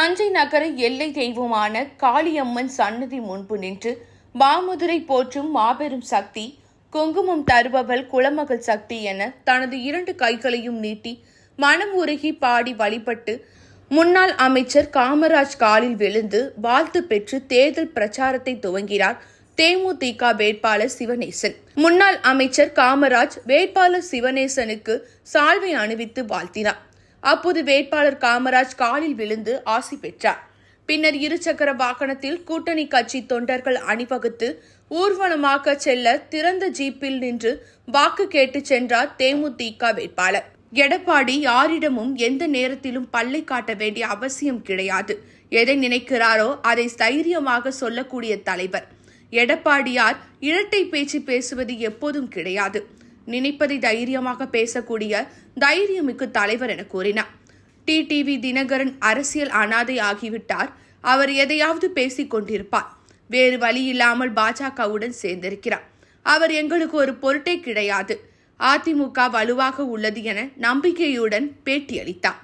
தஞ்சை நகர எல்லை தெய்வமான காளியம்மன் சன்னதி முன்பு நின்று மாமதுரை போற்றும் மாபெரும் சக்தி, குங்குமம் தருபவள் குலமகள் சக்தி என தனது 2 கைகளையும் நீட்டி மனம் உருகி பாடி வழிபட்டு முன்னாள் அமைச்சர் காமராஜ் காலில் விழுந்து வாழ்த்து பெற்று தேர்தல் பிரச்சாரத்தை துவங்கினார் தேமுதிக வேட்பாளர் சிவனேசன். முன்னாள் அமைச்சர் காமராஜ் வேட்பாளர் சிவனேசனுக்கு சால்வை அணிவித்து வாழ்த்தினார். அப்போது வேட்பாளர் காமராஜ் காலில் விழுந்து ஆசி பெற்றார். பின்னர் 2 சக்கர வாகனத்தில் கூட்டணி கட்சி தொண்டர்கள் அணிவகுத்து ஊர்வலமாக செல்ல திறந்த ஜீப்பில் நின்று வாக்கு கேட்டு சென்றார் தேமுதிக வேட்பாளர். எடப்பாடி யாரிடமும் எந்த நேரத்திலும் பல்லை காட்ட வேண்டிய அவசியம் கிடையாது. எதை நினைக்கிறாரோ அதை தைரியமாக சொல்லக்கூடிய தலைவர். எடப்பாடியார் இரட்டை பேச்சு பேசுவது எப்போதும் கிடையாது. நினைப்பதை தைரியமாக பேசக்கூடிய தைரியமிக்கு தலைவர் என கூறினார். டிடிவி தினகரன் அரசியல் அனாதை ஆகிவிட்டார். அவர் எதையாவது பேசிக் கொண்டிருப்பார். வேறு வழி இல்லாமல் பாஜகவுடன் சேர்ந்திருக்கிறார். அவர் எங்களுக்கு ஒரு பொருட்டே கிடையாது. அதிமுக வலுவாக உள்ளது என நம்பிக்கையுடன் பேட்டியளித்தார்.